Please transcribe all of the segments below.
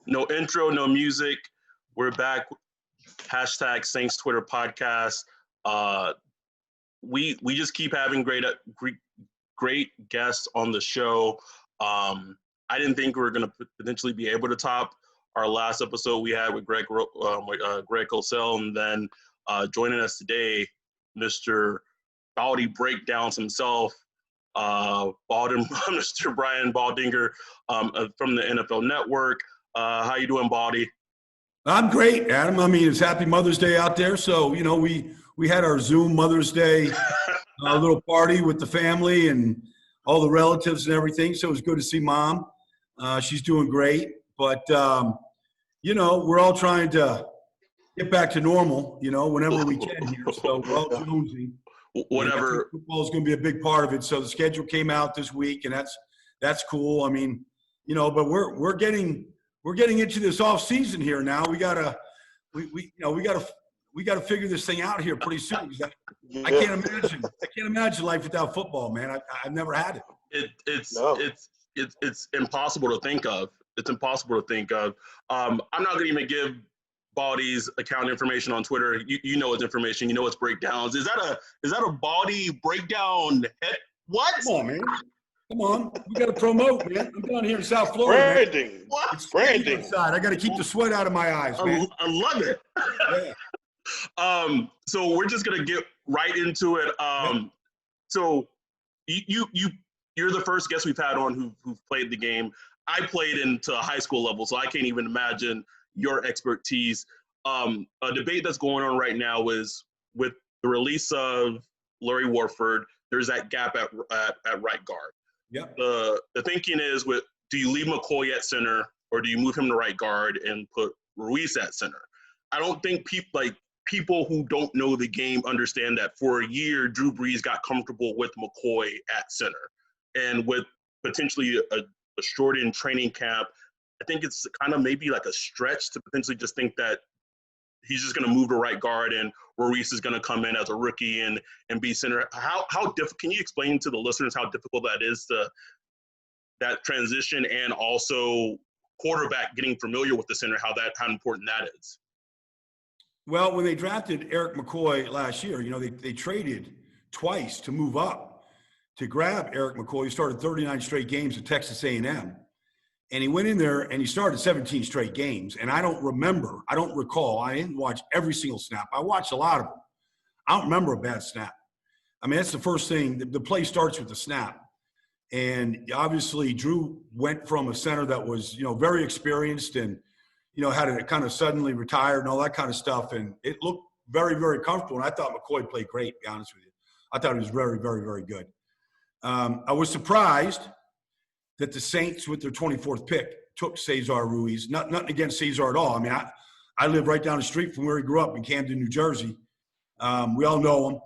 No intro, no music. We're back. Hashtag Saints Twitter podcast. We just keep having great guests on the show. I didn't think we were going to potentially be able to top our last episode we had with Greg Cosell, and then joining us today, Mr. Baldy Breakdowns himself, Mr. Brian Baldinger from the NFL Network. How you doing, Baldy? I'm great, Adam. I mean, it's Happy Mother's Day out there, so we had our Zoom Mother's Day little party with the family and all the relatives and everything. So it was good to see Mom. She's doing great, but we're all trying to get back to normal, whenever we can here. So we're all jonesy. Whatever. Football is going to be a big part of it. So the schedule came out this week, and that's cool. I mean, but we're getting into this off season here now. We gotta figure this thing out here pretty soon. I can't imagine life without football, man. I've never had it. It's impossible to think of. It's impossible to think of. I'm not going to even give Baldy's account information on Twitter. You know his information. You know his breakdowns. Is that a Baldy breakdown? What? Come on, man. Come on. We got to promote, man. I'm down here in South Florida. Branding. Man. What? It's Branding. inside. I got to keep the sweat out of my eyes, man. I love it. Yeah. So we're just gonna get right into it. So you're the first guest we've had on who've played the game. I played into a high school level, so I can't even imagine your expertise. A debate that's going on right now is with the release of Larry Warford. There's that gap at right guard. Yep. The thinking is, do you leave McCoy at center or do you move him to right guard and put Ruiz at center? I don't think people who don't know the game understand that for a year, Drew Brees got comfortable with McCoy at center. And with potentially a shortened training camp, I think it's kind of maybe like a stretch to potentially just think that he's just going to move to right guard and Ruiz is going to come in as a rookie and be center. How difficult? Can you explain to the listeners how difficult that is, that transition, and also quarterback getting familiar with the center, how important that is? Well, when they drafted Eric McCoy last year, they traded twice to move up to grab Eric McCoy. He started 39 straight games at Texas A&M. And he went in there and he started 17 straight games. And I don't recall. I didn't watch every single snap. I watched a lot of them. I don't remember a bad snap. I mean, that's the first thing. The play starts with the snap. And obviously Drew went from a center that was, very experienced and, had to kind of suddenly retire and all that kind of stuff. And it looked very, very comfortable. And I thought McCoy played great, to be honest with you. I thought he was very, very, very good. I was surprised that the Saints, with their 24th pick, took Ceasar Ruiz. Nothing against Ceasar at all. I mean, I live right down the street from where he grew up in Camden, New Jersey. We all know him,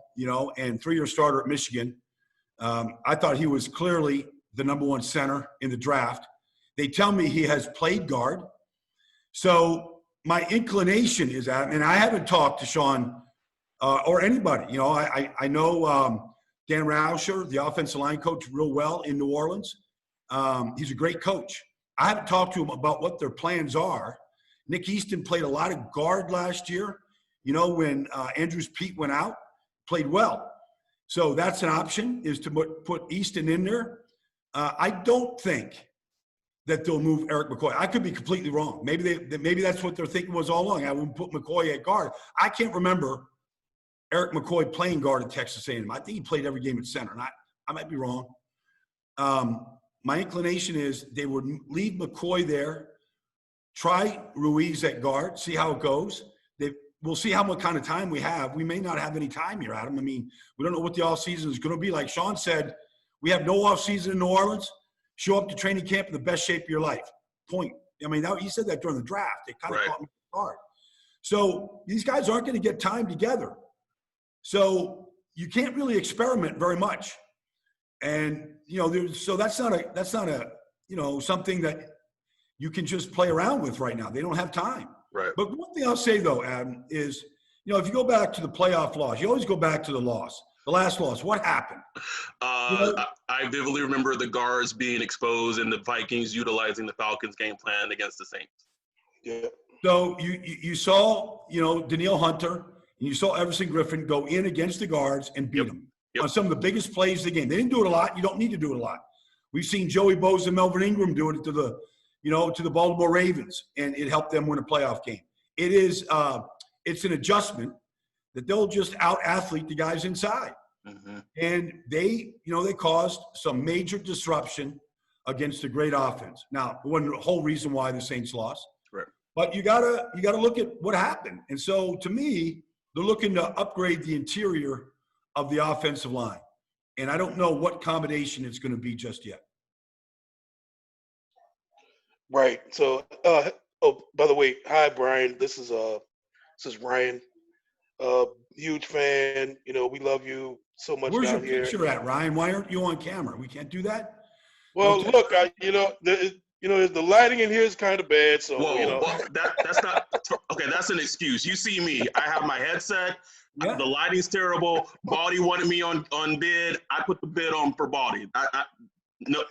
and 3-year starter at Michigan. I thought he was clearly the number one center in the draft. They tell me he has played guard. So my inclination is that, and I haven't talked to Sean or anybody. I know Dan Rauscher, the offensive line coach, real well in New Orleans. He's a great coach. I haven't talked to him about what their plans are. Nick Easton played a lot of guard last year. When Andrews Pete went out, played well. So that's an option, is to put Easton in there. I don't think that they'll move Eric McCoy. I could be completely wrong. Maybe that's what their thinking was all along. I wouldn't put McCoy at guard. I can't remember Eric McCoy playing guard at Texas A&M. I think he played every game at center, and I might be wrong. My inclination is they would leave McCoy there, try Ruiz at guard, see how it goes. We'll see how much kind of time we have. We may not have any time here, Adam. I mean, we don't know what the offseason is going to be. Like Sean said, we have no offseason in New Orleans. Show up to training camp in the best shape of your life. Point. I mean, he said that during the draft. It kind of caught me off guard. So these guys aren't going to get time together. So you can't really experiment very much. And, so that's not a something that you can just play around with right now. They don't have time. Right. But one thing I'll say, though, Adam, is, if you go back to the playoff loss, you always go back to the loss. The last loss, what happened? I vividly remember the guards being exposed and the Vikings utilizing the Falcons' game plan against the Saints. Yeah. So you saw, Danielle Hunter, and you saw Everson Griffin go in against the guards and beat them on some of the biggest plays of the game. They didn't do it a lot. You don't need to do it a lot. We've seen Joey Bosa and Melvin Ingram do it to the Baltimore Ravens, and it helped them win a playoff game. It's an adjustment that they'll just out-athlete the guys inside. Mm-hmm. And they caused some major disruption against a great offense. Now, it wasn't the whole reason why the Saints lost. Right. But you gotta look at what happened. And so to me, they're looking to upgrade the interior of the offensive line. And I don't know what combination it's going to be just yet. Right. So, by the way, hi Brian. This is Ryan. Huge fan. We love you so much. Where's down your here. picture at, Ryan? Why aren't you on camera? We can't do that. Well, look, the lighting in here is kind of bad. So, well, that's not okay. That's an excuse. You see me. I have my headset. Yeah. The lighting's terrible. Baldy wanted me on bid. I put the bid on for Baldy. No.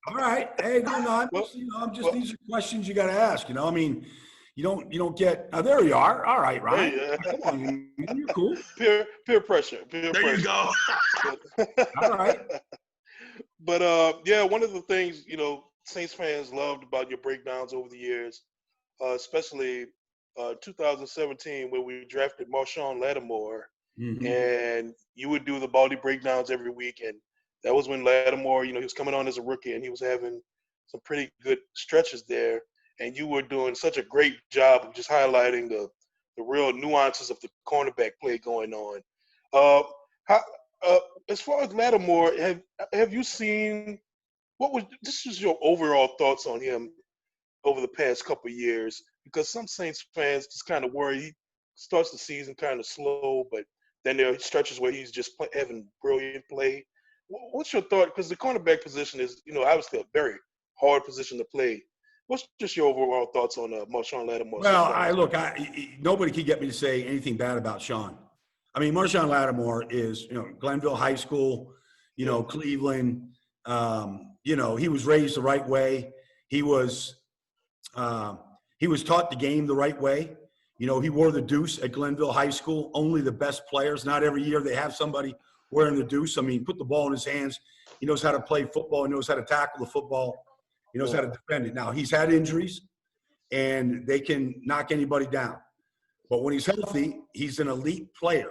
All right. Hey, these are questions you got to ask. You don't get. There you are. All right, Ryan. Hey, come on, you're cool. Peer pressure. There you go. All right. But one of the things Saints fans loved about your breakdowns over the years, especially 2017 when we drafted Marshone Lattimore, mm-hmm. and you would do the Baldy breakdowns every week, and that was when Lattimore, he was coming on as a rookie, and he was having some pretty good stretches there, and you were doing such a great job of just highlighting the real nuances of the cornerback play going on. As far as Lattimore, have you seen this is your overall thoughts on him over the past couple of years? Because some Saints fans just kind of worry he starts the season kind of slow, but then there are stretches where he's just having brilliant play. What's your thought? Because the cornerback position is, obviously a very hard position to play. What's just your overall thoughts on Marshone Lattimore? Well, nobody can get me to say anything bad about Sean. I mean, Marshone Lattimore is, Glenville High School, Cleveland. He was raised the right way. He was taught the game the right way. He wore the deuce at Glenville High School. Only the best players. Not every year they have somebody wearing the deuce. I mean, put the ball in his hands. He knows how to play football. He knows how to tackle the football. He knows how to defend it. Now, he's had injuries, and they can knock anybody down. But when he's healthy, he's an elite player.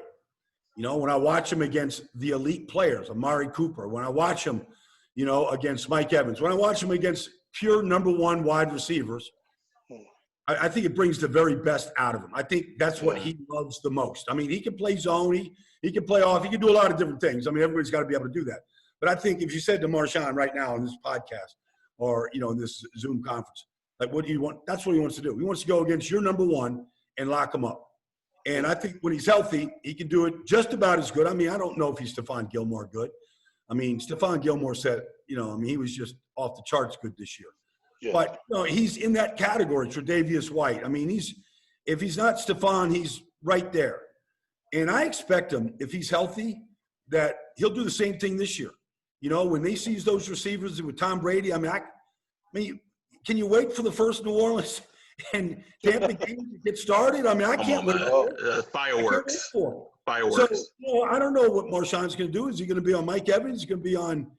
When I watch him against the elite players, Amari Cooper, when I watch him, against Mike Evans, when I watch him against pure number one wide receivers, I think it brings the very best out of him. I think that's what he loves the most. I mean, he can play zone. He can play off. He can do a lot of different things. I mean, everybody's got to be able to do that. But I think if you said to Marshone right now on this podcast or, in this Zoom conference, like, what do you want? That's what he wants to do. He wants to go against your number one and lock him up. And I think when he's healthy, he can do it just about as good. I mean, I don't know if he's Stephon Gilmore good. I mean, Stephon Gilmore said, he was just off the charts good this year. Yeah. But he's in that category, Tre'Davious White. I mean, if he's not Stephon, he's right there. And I expect him, if he's healthy, that he'll do the same thing this year. When they seize those receivers with Tom Brady, I mean, can you wait for the first New Orleans and Tampa game to get started? I mean, I can't wait for it. Fireworks. Fireworks. So, I don't know what Marshawn's going to do. Is he going to be on Mike Evans? Is he going to be on,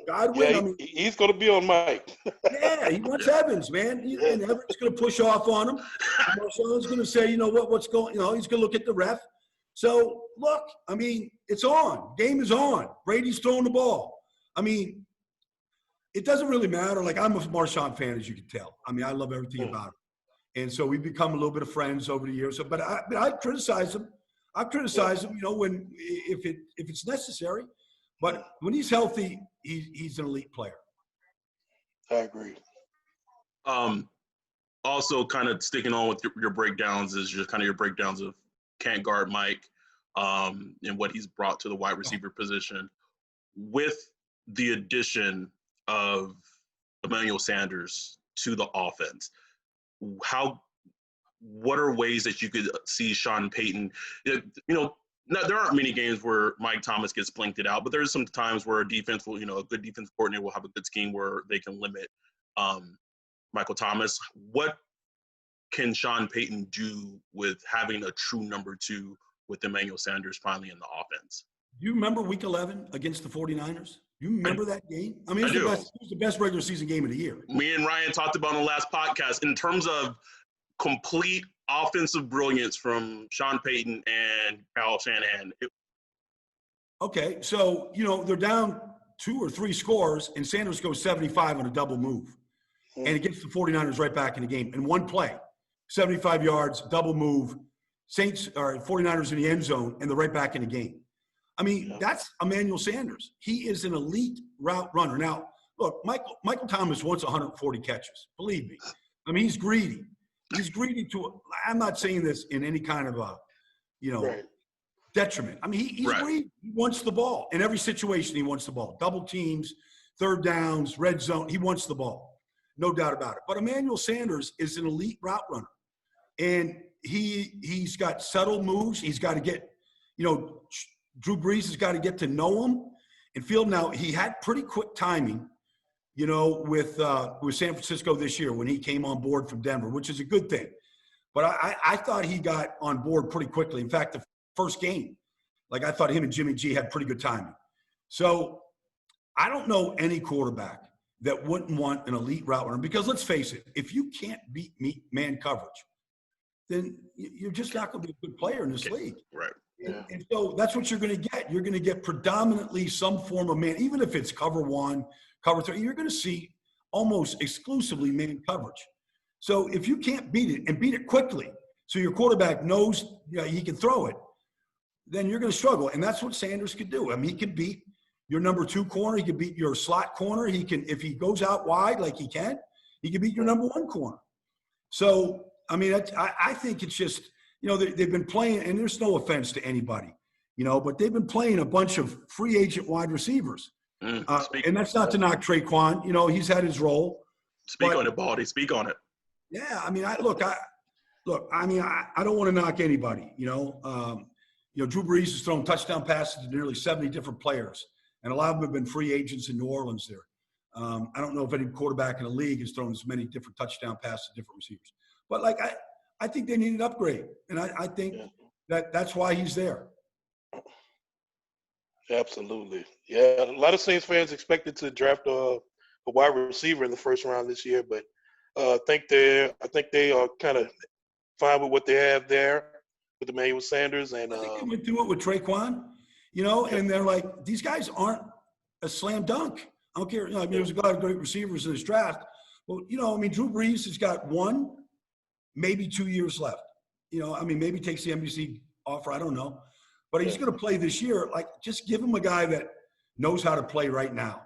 Godwin? Yeah, he's going to be on Mike. Yeah, he wants Evans, man. And Evans going to push off on him. Marshawn's going to say, what's going, he's going to look at the ref. So, look, I mean, it's on. Game is on. Brady's throwing the ball. I mean, it doesn't really matter. Like, I'm a Marshone fan, as you can tell. I mean, I love everything about him. And so we've become a little bit of friends over the years. So, but I criticize him. I criticize him, if it's necessary. But when he's healthy, he's an elite player. I agree. Also, kind of sticking on with your breakdowns is just kind of your breakdowns of can't guard Mike and what he's brought to the wide receiver position. With the addition of Emmanuel Sanders to the offense, what are ways that you could see Sean Payton, there aren't many games where Mike Thomas gets blanked out, but there's some times where a defense will, a good defense coordinator will have a good scheme where they can limit Michael Thomas. What can Sean Payton do with having a true number 2 with Emmanuel Sanders finally in the offense? Do you remember Week 11 against the 49ers? You remember that game? I mean, it was the best regular season game of the year. Me and Ryan talked about on the last podcast in terms of complete offensive brilliance from Sean Payton and Kyle Shanahan. Okay, so, they're down 2 or 3 scores, and Sanders goes 75 on a double move. And it gets the 49ers right back in the game in one play. 75 yards, double move, 49ers in the end zone, and they're right back in the game. I mean, that's Emmanuel Sanders. He is an elite route runner. Now, look, Michael Thomas wants 140 catches. Believe me. I mean, he's greedy. He's greedy I'm not saying this in any kind of detriment. I mean, he's greedy. He wants the ball. In every situation, he wants the ball. Double teams, third downs, red zone. He wants the ball. No doubt about it. But Emmanuel Sanders is an elite route runner. And he's got subtle moves. He's got to get, Drew Brees has got to get to know him and feel him. Now, he had pretty quick timing, with San Francisco this year when he came on board from Denver, which is a good thing. But I thought he got on board pretty quickly. In fact, the first game, I thought him and Jimmy G had pretty good timing. So I don't know any quarterback that wouldn't want an elite route runner because let's face it, if you can't beat man coverage, then you're just not going to be a good player in this league. Right. And so that's what you're going to get. You're going to get predominantly some form of man, even if it's cover 1, cover 3, you're going to see almost exclusively man coverage. So if you can't beat it and beat it quickly, so your quarterback knows he can throw it, then you're going to struggle. And that's what Sanders could do. I mean, he can beat your number 2 corner. He can beat your slot corner. He can, if he goes out wide like he can beat your number 1 corner. So, I mean, I think it's just, they've been playing, and there's no offense to anybody, but they've been playing a bunch of free agent wide receivers. And that's not to knock Traquan. He's had his role. Speak on it, Baldy. Speak on it. Yeah, I mean, I don't want to knock anybody. Drew Brees has thrown touchdown passes to nearly 70 different players, and a lot of them have been free agents in New Orleans there. I don't know if any quarterback in the league has thrown as many different touchdown passes to different receivers. But, I think they need an upgrade, and I think that's why he's there. Absolutely. Yeah, a lot of Saints fans expected to draft a wide receiver in the first round this year, but I think they are kind of fine with what they have there with Emmanuel Sanders. And I think they went through it with Traquan, and they're like, these guys aren't a slam dunk. I don't care. There's a lot of great receivers in this draft. Well, Drew Brees has got 1, maybe 2 years left. Maybe takes the NBC offer. I don't know. But he's going to play this year. Just give him a guy that knows how to play right now.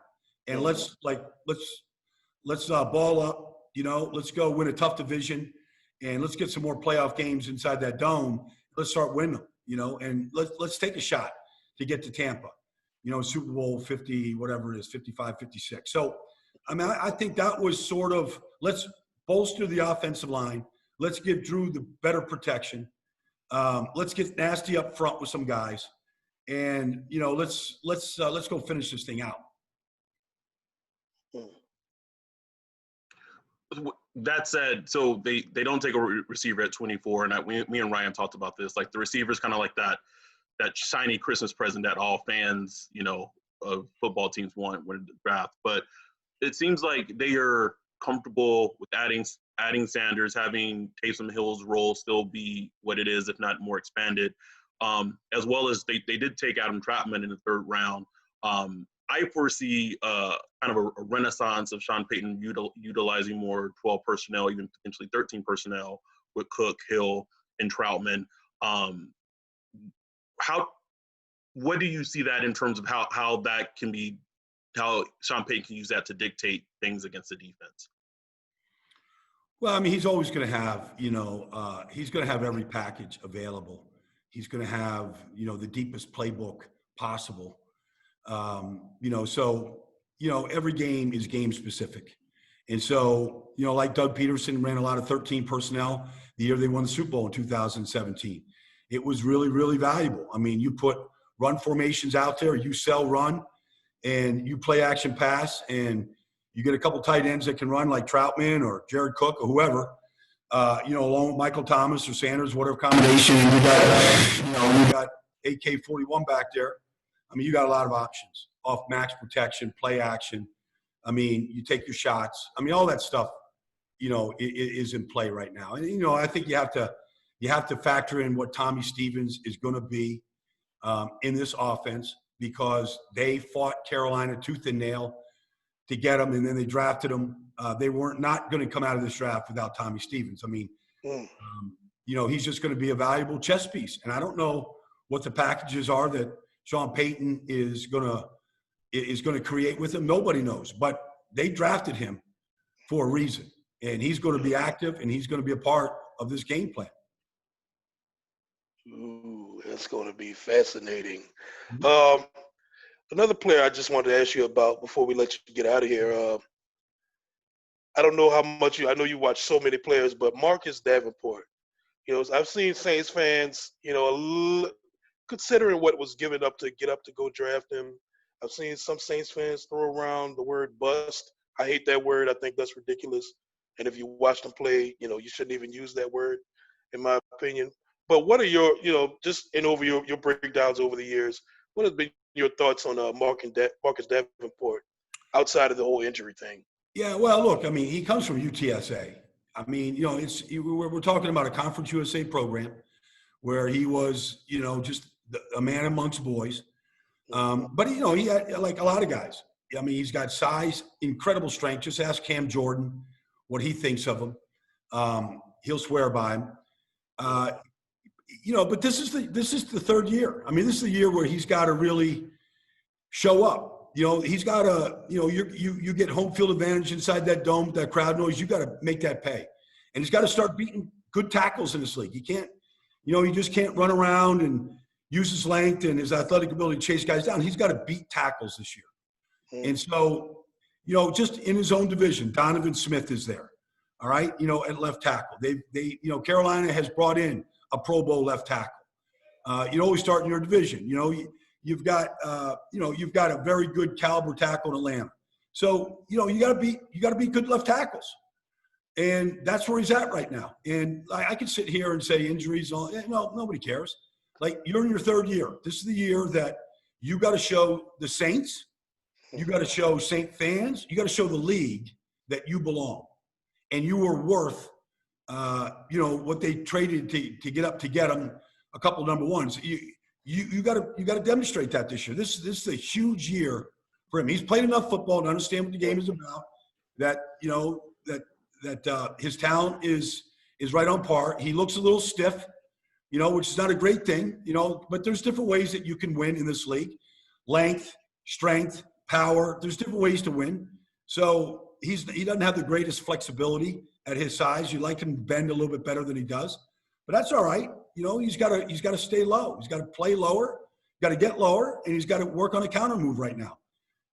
And let's ball up, let's go win a tough division. And let's get some more playoff games inside that dome. Let's start winning them, and let's take a shot to get to Tampa, Super Bowl 50, whatever it is, 55, 56. So, I think that was sort of, let's bolster the offensive line. Let's give Drew the better protection. Let's get nasty up front with some guys, and let's go finish this thing out. That said, so they don't take a receiver at 24, and me and Ryan talked about this. The receiver's kind of like that shiny Christmas present that all fans, of football teams want when the draft. But it seems like they are comfortable with adding Sanders, having Taysom Hill's role still be what it is, if not more expanded, as well as they did take Adam Trautman in the 3rd round. I foresee kind of a renaissance of Sean Payton utilizing more 12 personnel, even potentially 13 personnel with Cook, Hill, and Trautman. What do you see that in terms of how that can be, how Sean Payton can use that to dictate things against the defense? Well, he's always going to have, he's going to have every package available. He's going to have, the deepest playbook possible. Every game is game specific. And so, like Doug Peterson ran a lot of 13 personnel the year they won the Super Bowl in 2017. It was really, really valuable. You put run formations out there, you sell run, and you play action pass, and, You get a couple tight ends that can run like Troutman or Jared Cook or whoever, along with Michael Thomas or Sanders, whatever combination. And you got AK-41 back there. I mean, you got a lot of options off max protection, play action. I mean, you take your shots. I mean, all that stuff, is in play right now. And, I think you have to factor in what Tommy Stevens is going to be in this offense, because they fought Carolina tooth and nail to get him, and then they drafted him. They weren't not going to come out of this draft without Tommy Stevens. I mean, he's just going to be a valuable chess piece. And I don't know what the packages are that Sean Payton is going to create with him. Nobody knows, but they drafted him for a reason, and he's going to be active, and he's going to be a part of this game plan. Ooh, that's going to be fascinating. Another player I just wanted to ask you about before we let you get out of here. I don't know how much I know you watch so many players, but Marcus Davenport. I've seen Saints fans, considering what was given up to get up to go draft him. I've seen some Saints fans throw around the word bust. I hate that word. I think that's ridiculous. And if you watch them play, you shouldn't even use that word, in my opinion. But what are your, just in over your breakdowns over the years, what have been your thoughts on Marcus Davenport outside of the whole injury thing? Yeah, well, look, I mean, he comes from UTSA. I mean, we're talking about a Conference USA program where he was, just a man amongst boys. But, he had, like a lot of guys. I mean, he's got size, incredible strength. Just ask Cam Jordan what he thinks of him. He'll swear by him. But this is the third year. I mean, this is the year where he's got to really show up. He's got to, you get home field advantage inside that dome, that crowd noise. You got to make that pay. And he's got to start beating good tackles in this league. He can't, he just can't run around and use his length and his athletic ability to chase guys down. He's got to beat tackles this year. And so, just in his own division, Donovan Smith is there. All right. At left tackle. They Carolina has brought in a Pro Bowl left tackle. You always start in your division. You've got a very good caliber tackle in Atlanta. So, you got to be good left tackles. And that's where he's at right now. And I could sit here and say injuries, nobody cares. Like, you're in your third year. This is the year that you got to show the Saints, you got to show Saint fans, you got to show the league that you belong. And you were worth, what they traded to get him a couple number ones. You got to demonstrate that this year. This is a huge year for him. He's played enough football to understand what the game is about. That that his talent is right on par. He looks a little stiff, which is not a great thing. But there's different ways that you can win in this league: length, strength, power. There's different ways to win. So he doesn't have the greatest flexibility at his size. You like him to bend a little bit better than he does, but that's all right. He's got to stay low. He's got to play lower, got to get lower, and he's got to work on a counter move right now.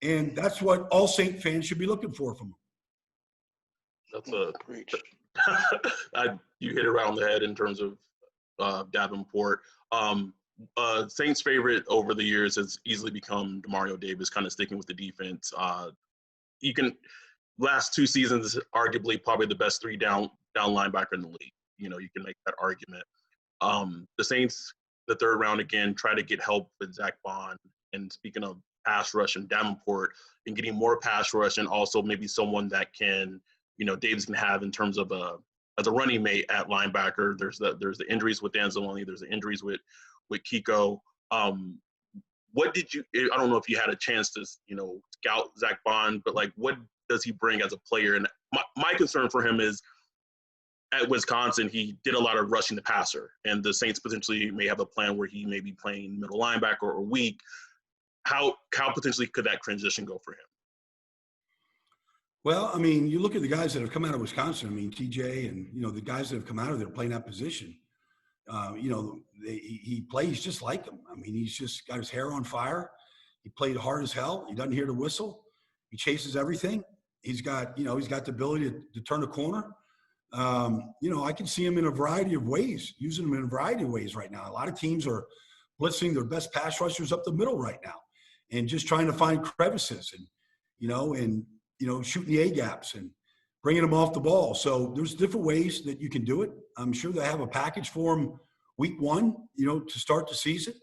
And that's what all Saint fans should be looking for from him. That's a preach. You hit it right on the head in terms of Davenport. Saints' favorite over the years has easily become Demario Davis, kind of sticking with the defense. Last two seasons, arguably probably the best three down linebacker in the league. You can make that argument. The Saints, the third round again, try to get help with Zach Bond. And speaking of pass rush and Davenport, and getting more pass rush, and also maybe someone that can, Davis can have in terms of as a running mate at linebacker. There's the injuries with Anzalone. There's the injuries with Kiko. What did you? I don't know if you had a chance to scout Zach Bond, but like, what does he bring as a player? And my concern for him is, at Wisconsin, he did a lot of rushing the passer, and the Saints potentially may have a plan where he may be playing middle linebacker or weak. How potentially could that transition go for him? Well, I mean, you look at the guys that have come out of Wisconsin. I mean, TJ and the guys that have come out of there playing that position. He plays just like him. I mean, he's just got his hair on fire. He played hard as hell. He doesn't hear the whistle. He chases everything. He's got the ability to turn a corner. I can see him in a variety of ways, using him in a variety of ways right now. A lot of teams are blitzing their best pass rushers up the middle right now and just trying to find crevices. And shooting the A-gaps and bringing them off the ball. So there's different ways that you can do it. I'm sure they have a package for him week one, to start the season.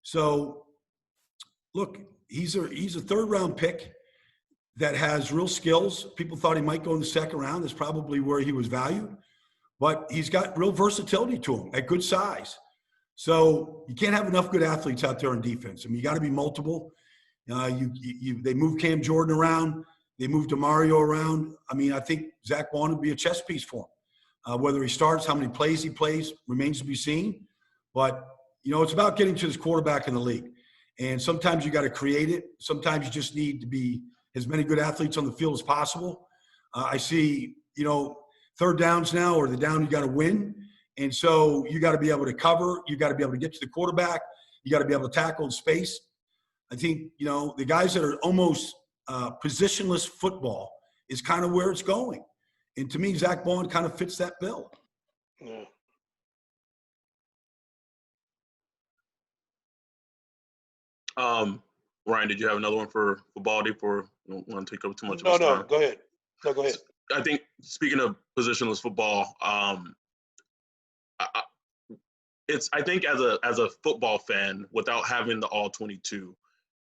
So, look, he's a third-round pick that has real skills. People thought he might go in the second round. That's probably where he was valued. But he's got real versatility to him at good size. So you can't have enough good athletes out there on defense. I mean, you got to be multiple. They moved Cam Jordan around. They moved DeMario around. I mean, I think Zach Bond would be a chess piece for him. Whether he starts, how many plays he plays remains to be seen. But, it's about getting to this quarterback in the league. And sometimes you got to create it. Sometimes you just need to be as many good athletes on the field as possible. I see, third downs now, or the down you got to win. And so you got to be able to cover. You got to be able to get to the quarterback. You got to be able to tackle in space. I think, the guys that are almost positionless football is kind of where it's going. And to me, Zach Bond kind of fits that bill. Yeah. Ryan, did you have another one for Baldy? For don't want to take up too much No, of his time? go ahead. No, go ahead. I think, speaking of positionless football, I think as a football fan, without having the all 22,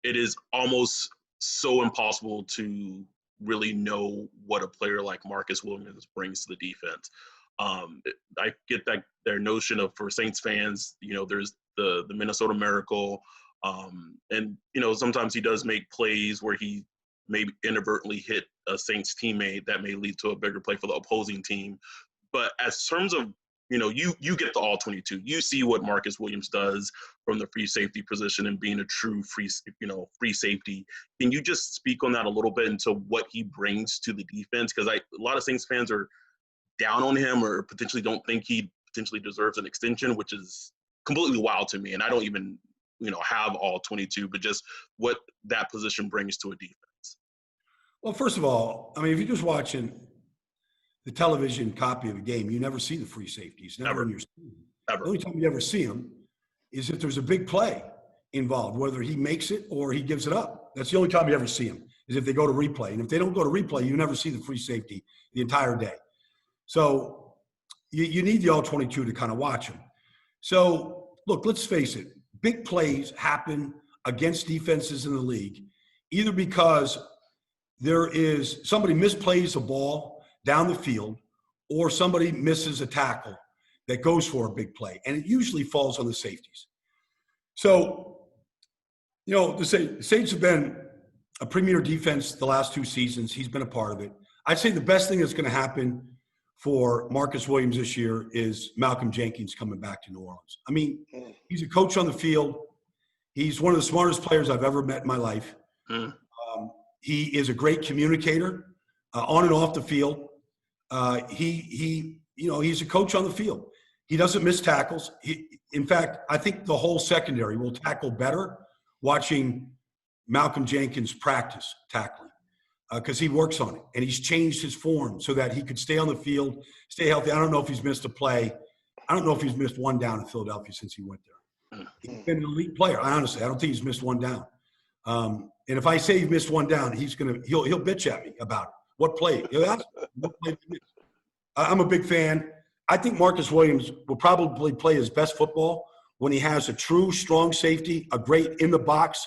it is almost so impossible to really know what a player like Marcus Williams brings to the defense. I get that their notion of, for Saints fans, there's the Minnesota Miracle, and sometimes he does make plays where he maybe inadvertently hit a Saints teammate that may lead to a bigger play for the opposing team. But as terms of, you get the all 22. You see what Marcus Williams does from the free safety position and being a true free safety. Can you just speak on that a little bit into what he brings to the defense? Because a lot of Saints fans are down on him or potentially don't think he potentially deserves an extension, which is completely wild to me. And I don't even, have all 22, but just what that position brings to a defense. Well, first of all, I mean, if you're just watching the television copy of a game, you never see the free safeties. Never in your season. The only time you ever see them is if there's a big play involved, whether he makes it or he gives it up. That's the only time you ever see them, is if they go to replay. And if they don't go to replay, you never see the free safety the entire day. So you need the all 22 to kind of watch them. So, look, let's face it. Big plays happen against defenses in the league, either because there is somebody misplays a ball down the field, or somebody misses a tackle that goes for a big play, and it usually falls on the safeties. So, the Saints have been a premier defense the last 2 seasons. He's been a part of it. I'd say the best thing that's going to happen for Marcus Williams this year is Malcolm Jenkins coming back to New Orleans. I mean, he's a coach on the field. He's one of the smartest players I've ever met in my life. He is a great communicator on and off the field. He's a coach on the field. He doesn't miss tackles. In fact, I think the whole secondary will tackle better watching Malcolm Jenkins practice tackling, because he works on it, and he's changed his form so that he could stay on the field, stay healthy. I don't know if he's missed a play. I don't know if he's missed one down in Philadelphia since he went there. He's been an elite player. I don't think he's missed one down. And if I say he missed one down, he'll bitch at me about it. What play? I'm a big fan. I think Marcus Williams will probably play his best football when he has a true strong safety, a great in the box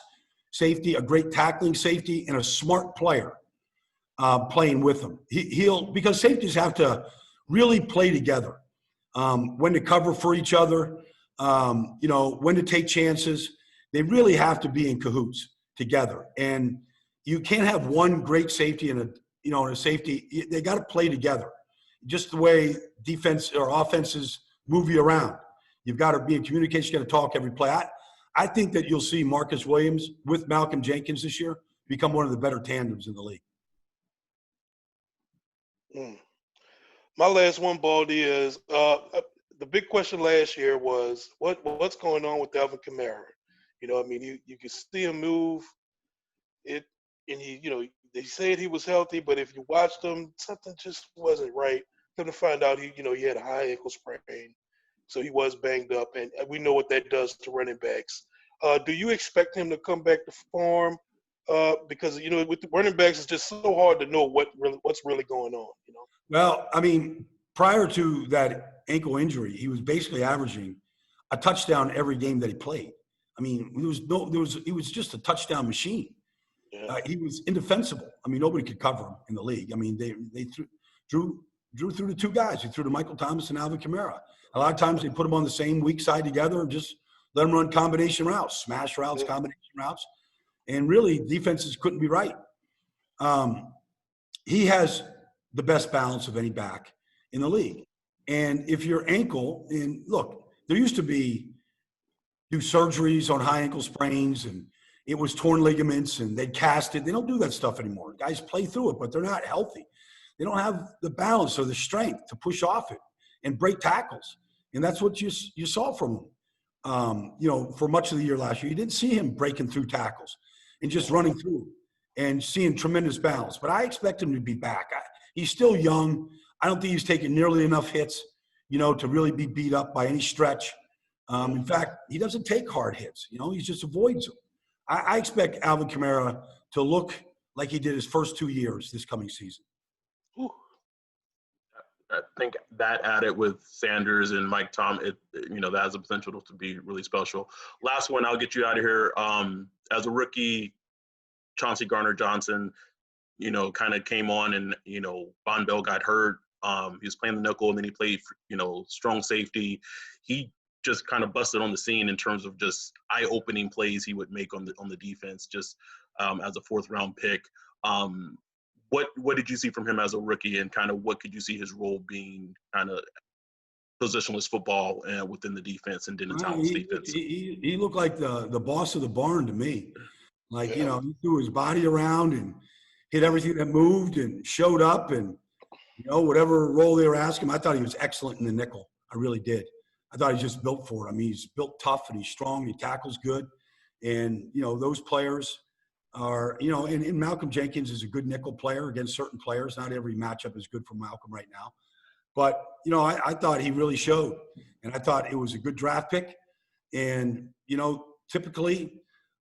safety, a great tackling safety, and a smart player playing with him. Because safeties have to really play together, when to cover for each other, when to take chances. They really have to be in cahoots together. And you can't have one great safety and a safety. They got to play together. Just the way defense or offenses move you around. You've got to be in communication. You got to talk every play. I think that you'll see Marcus Williams with Malcolm Jenkins this year become one of the better tandems in the league. My last one, Baldy, is the big question last year was what's going on with Alvin Kamara? You can see him move it, and they said he was healthy, but if you watched him, something just wasn't right. Come to find out, he had a high ankle sprain, so he was banged up, and we know what that does to running backs. Do you expect him to come back to form? because with the running backs, it's just so hard to know what's really going on. Well, I mean, prior to that ankle injury, he was basically averaging a touchdown every game that he played. I mean, he was just a touchdown machine. Yeah. He was indefensible. I mean, nobody could cover him in the league. I mean, they drew through the two guys. They threw to Michael Thomas and Alvin Kamara. A lot of times they put them on the same weak side together and just let them run combination routes, smash routes, combination routes. And really, defenses couldn't be right. He has the best balance of any back in the league. And if your ankle, and look, there used to do surgeries on high ankle sprains, and it was torn ligaments, and they'd cast it. They don't do that stuff anymore. Guys play through it, but they're not healthy. They don't have the balance or the strength to push off it and break tackles. And that's what you saw from him, for much of the year last year. You didn't see him breaking through tackles and just running through and seeing tremendous balance. But I expect him to be back. He's still young. I don't think he's taken nearly enough hits, to really be beat up by any stretch. In fact, he doesn't take hard hits. He just avoids them. I expect Alvin Kamara to look like he did his first 2 years this coming season. Ooh. I think that added with Sanders and Mike Tom, that has the potential to be really special. Last one, I'll get you out of here. As a rookie, Chauncey Gardner-Johnson, kind of came on and, Von Bell got hurt. He was playing the nickel, and then he played, strong safety. He just kind of busted on the scene in terms of just eye-opening plays he would make on the defense, just as a fourth-round pick. What did you see from him as a rookie, and kind of what could you see his role being, kind of positionless football within the defense and Denton's defense? He looked like the boss of the barn to me. Like, he threw his body around and hit everything that moved and showed up, and, whatever role they were asking him. I thought he was excellent in the nickel. I really did. I thought he's just built for it. I mean, he's built tough and he's strong. He tackles good. And, those players are, and Malcolm Jenkins is a good nickel player against certain players. Not every matchup is good for Malcolm right now. But, I thought he really showed. And I thought it was a good draft pick. And, typically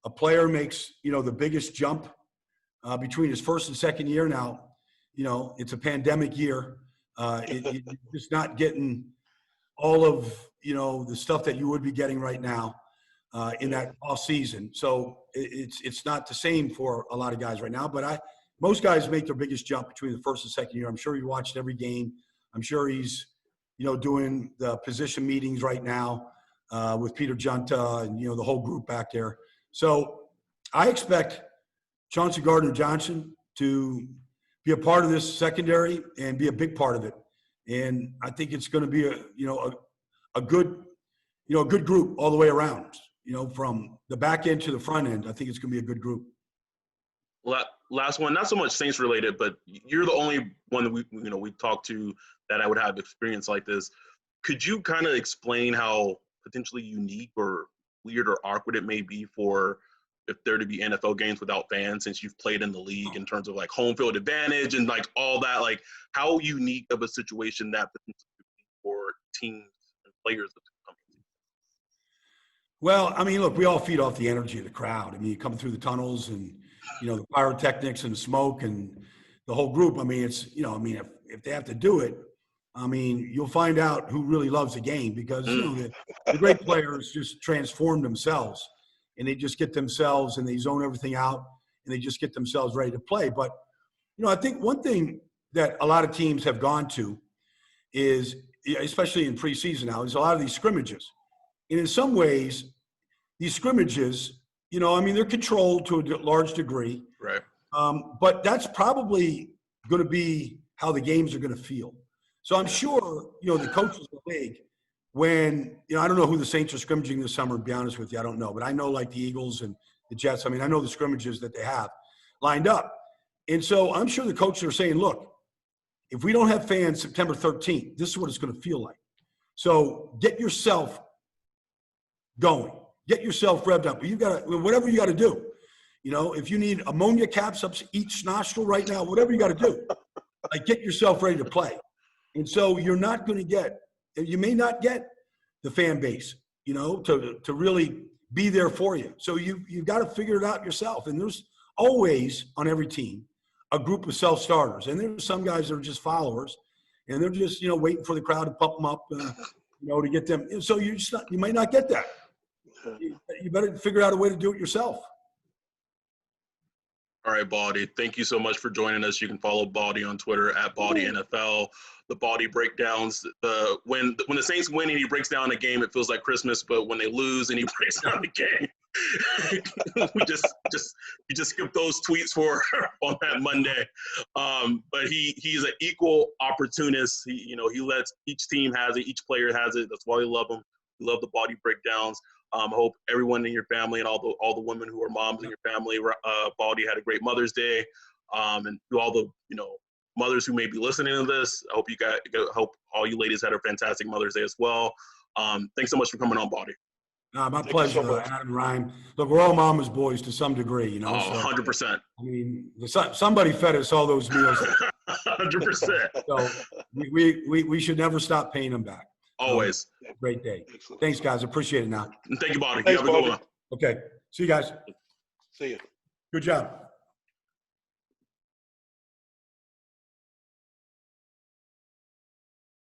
a player makes, the biggest jump between his first and second year. Now, it's a pandemic year. You're just not getting all of, the stuff that you would be getting right now in that off season. So it's not the same for a lot of guys right now, but most guys make their biggest jump between the first and second year. I'm sure he watched every game. I'm sure he's, doing the position meetings right now with Peter Junta and, the whole group back there. So I expect Chauncey Gardner-Johnson to be a part of this secondary and be a big part of it. And I think it's going to be a good group all the way around, from the back end to the front end. I think it's going to be a good group. Last one, not so much Saints related, but you're the only one that we talked to that I would have experience like this. Could you kind of explain how potentially unique or weird or awkward it may be for if there to be NFL games without fans, since you've played in the league, in terms of like home field advantage and like all that, like how unique of a situation that potentially could be for teams and players of the company? Well, I mean, look, we all feed off the energy of the crowd. I mean, you come through the tunnels and, the pyrotechnics and the smoke and the whole group. I mean, it's, if they have to do it, I mean, you'll find out who really loves the game, because, the great players just transform themselves. And they just get themselves and they zone everything out and they just get themselves ready to play. But, I think one thing that a lot of teams have gone to is, especially in preseason now, is a lot of these scrimmages. And in some ways, these scrimmages, they're controlled to a large degree. Right. But that's probably going to be how the games are going to feel. So I'm sure, the coaches of the league, when, I don't know who the Saints are scrimmaging this summer, to be honest with you, I don't know. But I know, like, the Eagles and the Jets, I know the scrimmages that they have lined up. And so I'm sure the coaches are saying, look, if we don't have fans September 13th, this is what it's going to feel like. So get yourself going. Get yourself revved up. You got to, whatever you got to do. If you need ammonia caps up each nostril right now, whatever you got to do, like, get yourself ready to play. And so you may not get the fan base, to really be there for you. So you've got to figure it out yourself. And there's always on every team a group of self-starters. And there's some guys that are just followers, and they're just, waiting for the crowd to pump them up, to get them. So you might not get that. You better figure out a way to do it yourself. All right, Baldy. Thank you so much for joining us. You can follow Baldy on Twitter at Baldy NFL. The Baldy breakdowns. When the Saints win and he breaks down a game, it feels like Christmas. But when they lose and he breaks down the game, we just skip those tweets for on that Monday. But he's an equal opportunist. He lets each team has it, each player has it. That's why we love him. We love the Baldy breakdowns. I hope everyone in your family and all the women who are moms in your family, Baldy had a great Mother's Day. And to all the mothers who may be listening to this, I hope all you ladies had a fantastic Mother's Day as well. Thanks so much for coming on, Baldy. My pleasure, Adam Ryan. Look, we're all mama's boys to some degree, Oh, 100%. I mean, somebody fed us all those meals. 100%. So we should never stop paying them back. Always. Great day. Excellent. Thanks, guys. Appreciate it now. Thank you, Baldy. Thanks, You have a good Baldy. one. Okay. See you guys. See you. Good job.